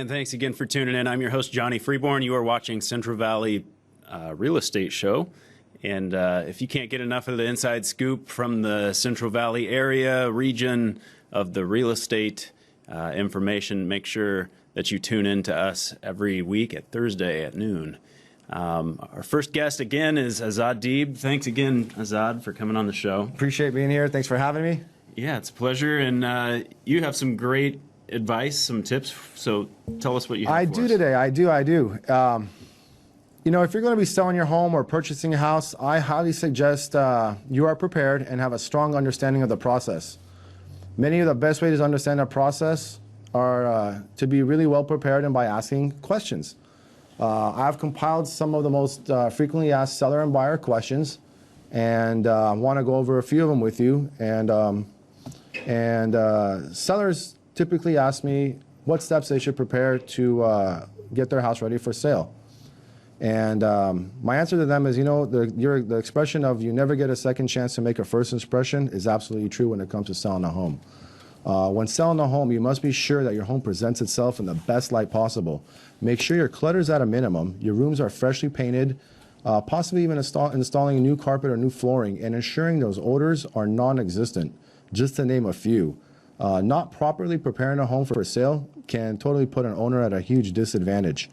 And thanks again for tuning in. I'm your host, Johnny Freeborn. You are watching Central Valley Real Estate Show. And if you can't get enough of the inside scoop from the Central Valley area, region of the real estate information, make sure that you tune in to us every week at Thursday at noon. Our first guest again is Azab Deeb. Thanks again, Azab, for coming on the show. Appreciate being here. Thanks for having me. Yeah, it's a pleasure. And you have some great advice, some tips. So tell us what you have I for do us. today. I do. You know, if you're going to be selling your home or purchasing a house, I highly suggest you are prepared and have a strong understanding of the process. Many of the best ways to understand the process are to be really well prepared and by asking questions. I've compiled some of the most frequently asked seller and buyer questions, and I want to go over a few of them with you. And sellers typically ask me what steps they should prepare to get their house ready for sale. And my answer to them is, you know, the expression of you never get a second chance to make a first impression is absolutely true when it comes to selling a home. When selling a home, you must be sure that your home presents itself in the best light possible. Make sure your clutter's at a minimum, your rooms are freshly painted, possibly even installing new carpet or new flooring, and ensuring those odors are non-existent, just to name a few. Not properly preparing a home for sale can totally put an owner at a huge disadvantage.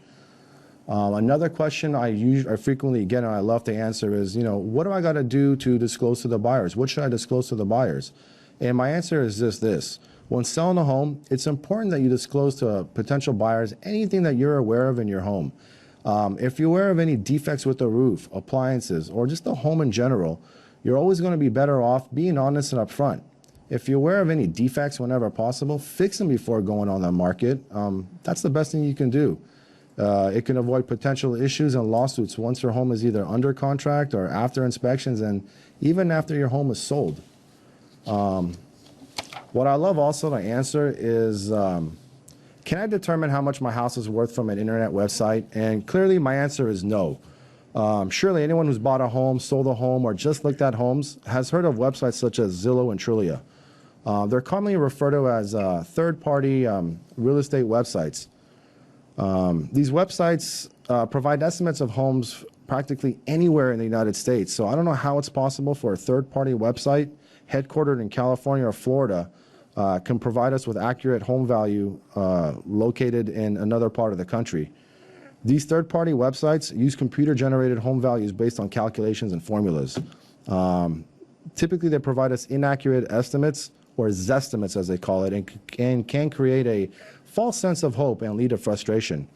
Another question I frequently get and I love to answer is, you know, what do I got to do to disclose to the buyers? What should I disclose to the buyers? And my answer is just this. When selling a home, it's important that you disclose to potential buyers anything that you're aware of in your home. If you're aware of any defects with the roof, appliances, or just the home in general, you're always going to be better off being honest and upfront. If you're aware of any defects whenever possible, fix them before going on the market. That's the best thing you can do. It can avoid potential issues and lawsuits once your home is either under contract or after inspections and even after your home is sold. What I love also to answer is, can I determine how much my house is worth from an internet website? And clearly my answer is no. Surely anyone who's bought a home, sold a home, or just looked at homes has heard of websites such as Zillow and Trulia. They're commonly referred to as third-party real estate websites. These websites provide estimates of homes practically anywhere in the United States. So I don't know how it's possible for a third-party website headquartered in California or Florida can provide us with accurate home value located in another part of the country. These third-party websites use computer-generated home values based on calculations and formulas. Typically, they provide us inaccurate estimates, or zestimates as they call it, and can create a false sense of hope and lead to frustration.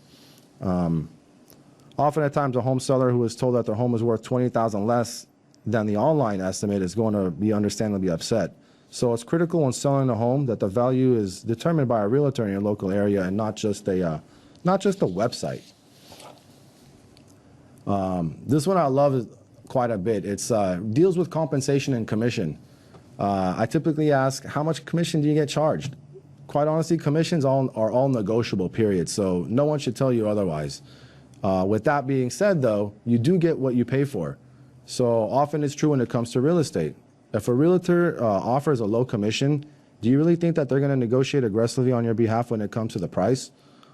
Often at times, a home seller who is told that their home is worth $20,000 less than the online estimate is going to be understandably upset. So it's critical when selling a home that the value is determined by a realtor in your local area and not just a website. This one I love quite a bit. It deals with compensation and commission. I typically ask, how much commission do you get charged? Quite honestly, commissions are all negotiable, period. So no one should tell you otherwise. With that being said, though, you do get what you pay for. So often it's true when it comes to real estate. If a realtor offers a low commission, do you really think that they're going to negotiate aggressively on your behalf when it comes to the price?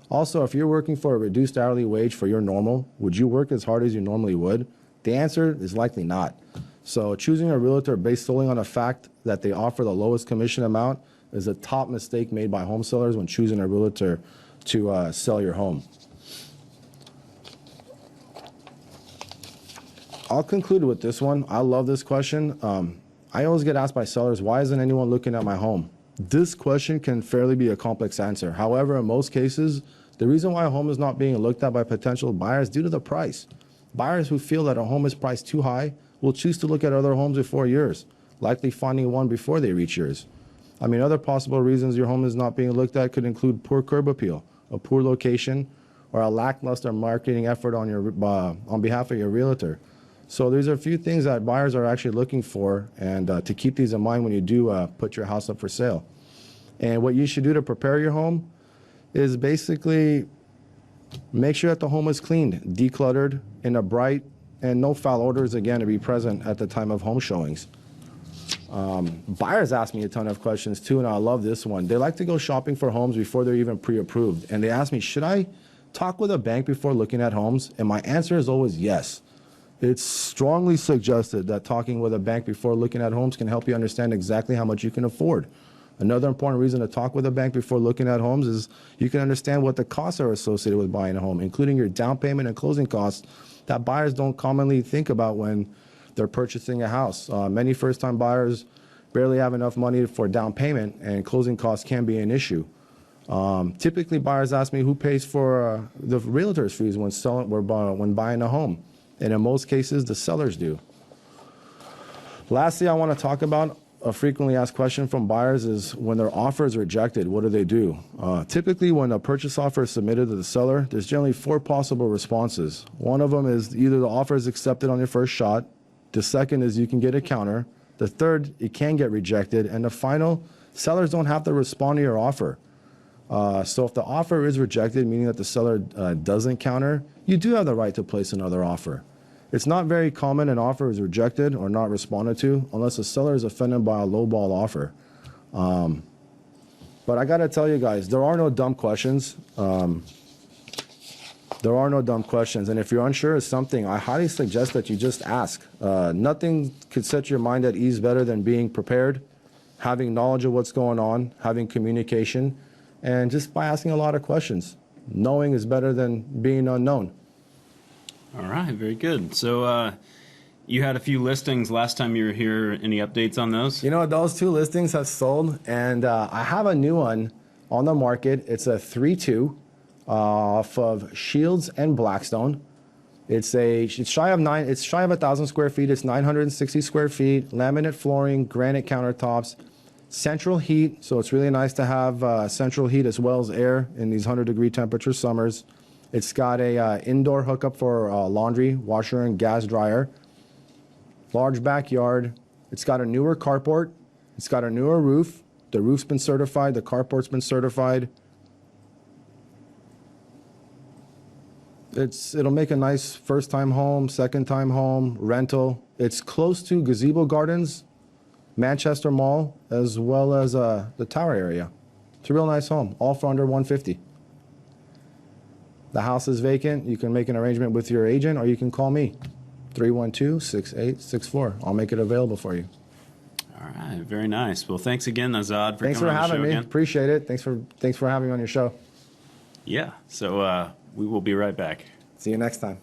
Also, if you're working for a reduced hourly wage for your normal, would you work as hard as you normally would? The answer is likely not. So choosing a realtor based solely on the fact that they offer the lowest commission amount is a top mistake made by home sellers when choosing a realtor to sell your home. I'll conclude with this one. I love this question. I always get asked by sellers, why isn't anyone looking at my home? This question can fairly be a complex answer. However, in most cases, the reason why a home is not being looked at by potential buyers is due to the price. Buyers who feel that a home is priced too high will choose to look at other homes before yours, likely finding one before they reach yours. I mean, other possible reasons your home is not being looked at could include poor curb appeal, a poor location, or a lackluster marketing effort on behalf of your realtor. So there's a few things that buyers are actually looking for, and to keep these in mind when you do put your house up for sale. And what you should do to prepare your home is basically make sure that the home is cleaned, decluttered, in a bright, and no foul odors again to be present at the time of home showings. Buyers ask me a ton of questions too, and I love this one. They like to go shopping for homes before they're even pre-approved. And they ask me, should I talk with a bank before looking at homes? And my answer is always yes. It's strongly suggested that talking with a bank before looking at homes can help you understand exactly how much you can afford. Another important reason to talk with a bank before looking at homes is you can understand what the costs are associated with buying a home, including your down payment and closing costs that buyers don't commonly think about when they're purchasing a house. Many first-time buyers barely have enough money for down payment, and closing costs can be an issue. Typically, buyers ask me who pays for the realtor's fees when buying a home. And in most cases, the sellers do. Lastly, I want to talk about a frequently asked question from buyers is when their offer is rejected, what do they do? Typically, when a purchase offer is submitted to the seller, there's generally 4 possible responses. One of them is either the offer is accepted on your first shot. The second is you can get a counter. The third, it can get rejected. And the final, sellers don't have to respond to your offer. So if the offer is rejected, meaning that the seller doesn't counter, you do have the right to place another offer. It's not very common an offer is rejected or not responded to unless the seller is offended by a lowball offer. But I got to tell you guys, there are no dumb questions. There are no dumb questions. And if you're unsure of something, I highly suggest that you just ask. Nothing could set your mind at ease better than being prepared, having knowledge of what's going on, having communication, and just by asking a lot of questions. Knowing is better than being unknown. All right, very good. So you had a few listings last time you were here. Any updates on those? You know, those 2 listings have sold, and I have a new one on the market. It's a 3-2 off of Shields and Blackstone. It's shy of 1,000 square feet. It's 960 square feet, laminate flooring, granite countertops, central heat. So it's really nice to have central heat as well as air in these 100-degree temperature summers. It's got a indoor hookup for laundry, washer, and gas dryer. Large backyard. It's got a newer carport. It's got a newer roof. The roof's been certified. The carport's been certified. It'll make a nice first-time home, second-time home, rental. It's close to Gazebo Gardens, Manchester Mall, as well as the Tower area. It's a real nice home, all for under $150. The house is vacant. You can make an arrangement with your agent, or you can call me, 312-6864. I'll make it available for you. All right, very nice. Well, thanks again, Azad, for Thanks for coming on the having show me. again. Appreciate it. Thanks for having me on your show. Yeah, so we will be right back. See you next time.